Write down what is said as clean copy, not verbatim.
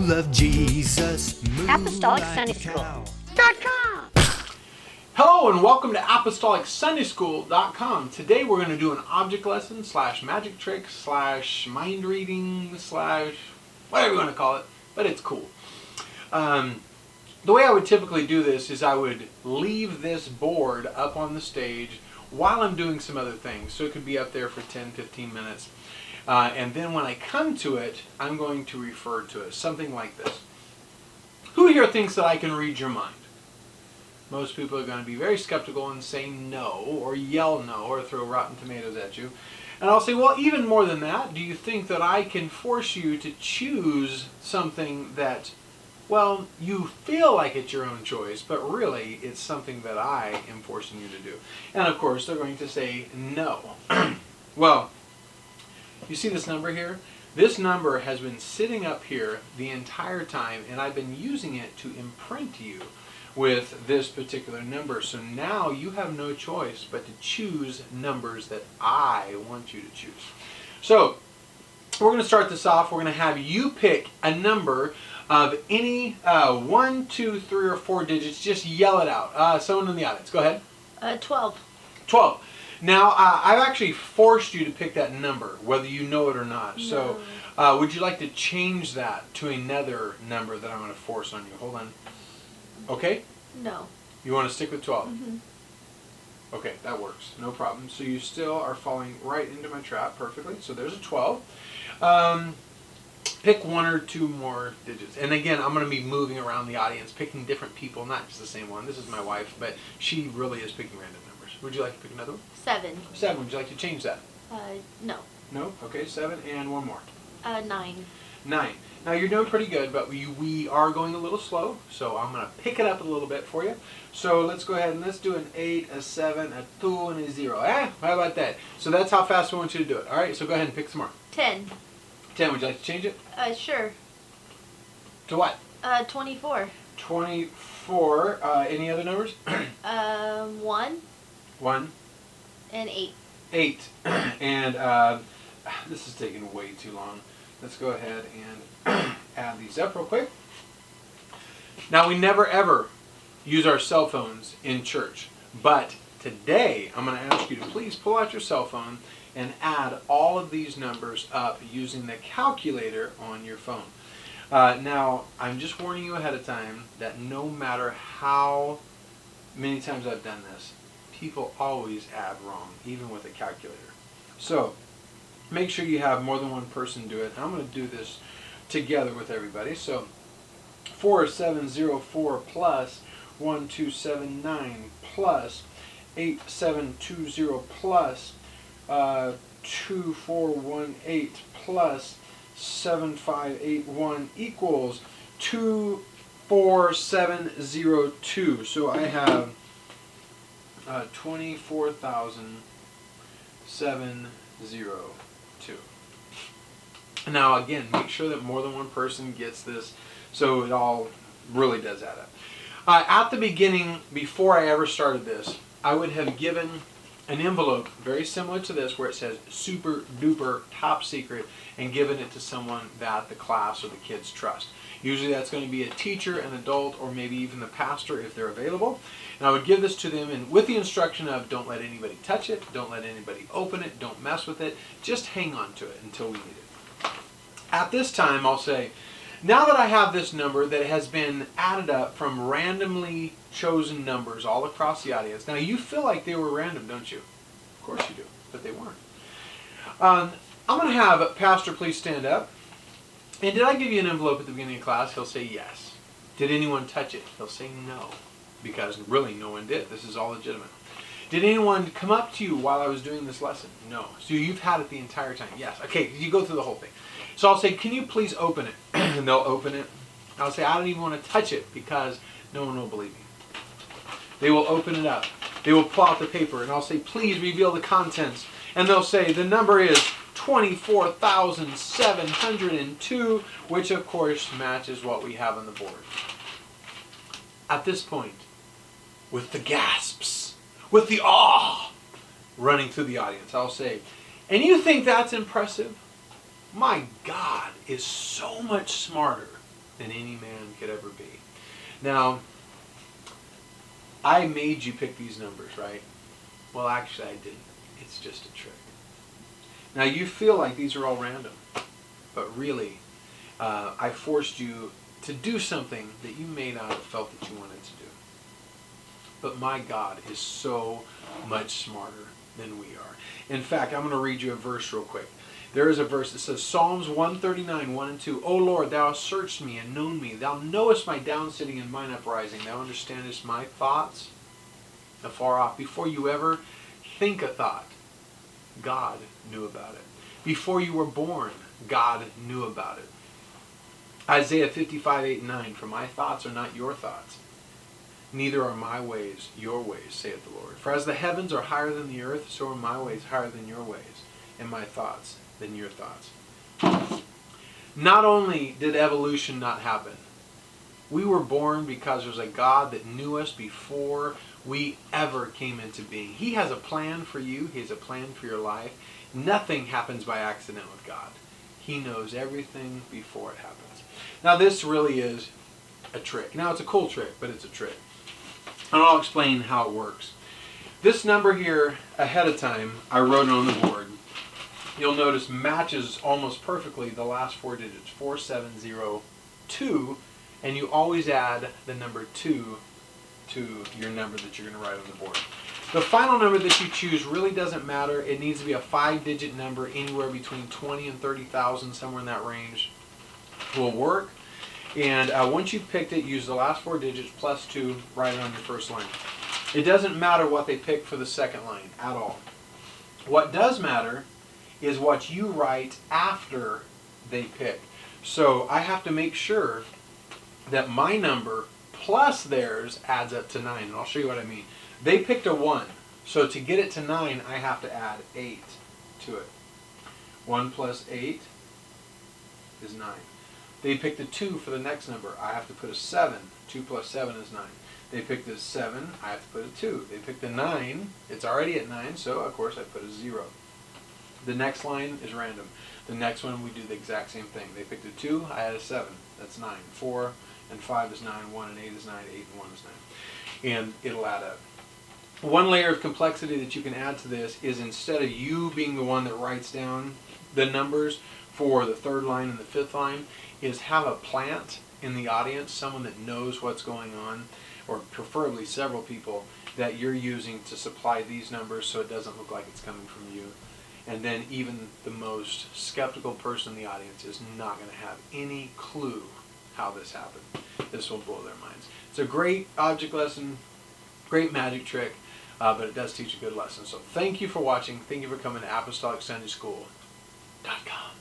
love Jesus. Apostolic Sunday School.com. Hello and welcome to Apostolic Sunday School.com. Today we're going to do an object lesson / magic trick / mind reading / whatever you want to call it, but it's cool. The way I would typically do this is I would leave this board up on the stage while I'm doing some other things. So it could be up there for 10-15 minutes. And then when I come to it, I'm going to refer to it. Something like this. Who here thinks that I can read your mind? Most people are going to be very skeptical and say no, or yell no, or throw rotten tomatoes at you. And I'll say, well, even more than that, do you think that I can force you to choose something that, well, you feel like it's your own choice, but really it's something that I am forcing you to do? And of course, they're going to say no. Well, you see this number here? This number has been sitting up here the entire time, and I've been using it to imprint you with this particular number. So now you have no choice but to choose numbers that I want you to choose. So we're going to start this off. We're going to have you pick a number of any 1, 2, 3, or 4 digits. Just yell it out. Someone in the audience, go ahead. 12. 12. Now, I've actually forced you to pick that number, whether you know it or not. No. So, would you like to change that to another number that I'm going to force on you? Hold on. Okay? No. You want to stick with 12? Mm-hmm. Okay, that works. No problem. So you still are falling right into my trap perfectly. So there's a 12. Pick 1 or 2 more digits. And again, I'm going to be moving around the audience, picking different people, not just the same one. This is my wife, but she really is picking random numbers. Would you like to pick another one? 7. 7. Would you like to change that? No. No? Okay, 7 and 1 more. 9. 9. Now you're doing pretty good, but we are going a little slow, so I'm going to pick it up a little bit for you. So let's go ahead and let's do an 8, a 7, a 2, and a 0. How about that? So that's how fast I want you to do it. All right, so go ahead and pick some more. 10. 10. Would you like to change it? Sure. To what? 24. 24. Any other numbers? 1. 1. And 8. 8. And this is taking way too long. Let's go ahead and add these up real quick. Now, we never ever use our cell phones in church, but today I'm going to ask you to please pull out your cell phone and add all of these numbers up using the calculator on your phone. Now, I'm just warning you ahead of time that no matter how many times I've done this, people always add wrong, even with a calculator. So make sure you have more than one person do it. I'm going to do this together with everybody. So 4704 plus 1279 plus 8720 plus 2418 plus 7581 equals 24702. So I have 24,702. Now again, make sure that more than one person gets this, so it all really does add up. At the beginning, before I ever started this, I would have given an envelope very similar to this where it says super duper top secret and given it to someone that the class or the kids trust. Usually that's going to be a teacher, an adult, or maybe even the pastor if they're available. And I would give this to them and with the instruction of don't let anybody touch it, don't let anybody open it, don't mess with it, just hang on to it until we need it. At this time I'll say, now that I have this number that has been added up from randomly chosen numbers all across the audience. Now you feel like they were random, don't you? Of course you do, but they weren't. I'm going to have Pastor please stand up. And did I give you an envelope at the beginning of class? He'll say yes. Did anyone touch it? He'll say no, because really no one did. This is all legitimate. Did anyone come up to you while I was doing this lesson? No. So you've had it the entire time? Yes. Okay, you go through the whole thing. So I'll say, can you please open it? And they'll open it. I'll say, I don't even want to touch it because no one will believe me. They will open it up. They will pull out the paper and I'll say, please reveal the contents. And they'll say, the number is 24,702, which of course matches what we have on the board. At this point, with the gasps, with the awe running through the audience, I'll say, and you think that's impressive? My God is so much smarter than any man could ever be. Now, I made you pick these numbers, right? Well, actually, I didn't. It's just a trick. Now, you feel like these are all random, but really, I forced you to do something that you may not have felt that you wanted to do. But my God is so much smarter than we are. In fact, I'm going to read you a verse real quick. There is a verse that says, Psalms 139, 1 and 2. O Lord, thou hast searched me and known me. Thou knowest my down sitting and mine uprising. Thou understandest my thoughts afar off. Before you ever think a thought, God knew about it. Before you were born, God knew about it. Isaiah 55, 8 and 9. For my thoughts are not your thoughts, neither are my ways your ways, saith the Lord. For as the heavens are higher than the earth, so are my ways higher than your ways, and my thoughts than your thoughts. Not only did evolution not happen, we were born because there's a God that knew us before we ever came into being. He has a plan for you. He has a plan for your life. Nothing happens by accident with God. He knows everything before it happens. Now, this really is a trick. Now, it's a cool trick, but it's a trick. And I'll explain how it works. This number here, ahead of time, I wrote it on the board. You'll notice matches almost perfectly the last four digits, 4702, and you always add the number 2 to your number that you're going to write on the board. The final number that you choose really doesn't matter. It needs to be a 5-digit number, anywhere between 20 and 30,000, somewhere in that range will work. And once you've picked it, use the last 4 digits plus 2, write it on your first line. It doesn't matter what they pick for the second line at all. What does matter is what you write after they pick. So I have to make sure that my number plus theirs adds up to 9. And I'll show you what I mean. They picked a 1. So to get it to 9, I have to add 8 to it. 1 plus 8 is 9. They picked a 2 for the next number. I have to put a 7. 2 plus 7 is 9. They picked a 7. I have to put a 2. They picked a 9. It's already at 9, so of course I put a 0. The next line is random. The next one we do the exact same thing. They picked a 2. I had a 7. That's 9. 4 and 5 is 9. 1 and 8 is 9. 8 and 1 is 9. And it'll add up. One layer of complexity that you can add to this is, instead of you being the one that writes down the numbers for the third line and the fifth line, is have a plant in the audience, someone that knows what's going on, or preferably several people that you're using to supply these numbers so it doesn't look like it's coming from you. And then even the most skeptical person in the audience is not going to have any clue how this happened. This will blow their minds. It's a great object lesson, great magic trick, but it does teach a good lesson. So thank you for watching. Thank you for coming to ApostolicSundaySchool.com.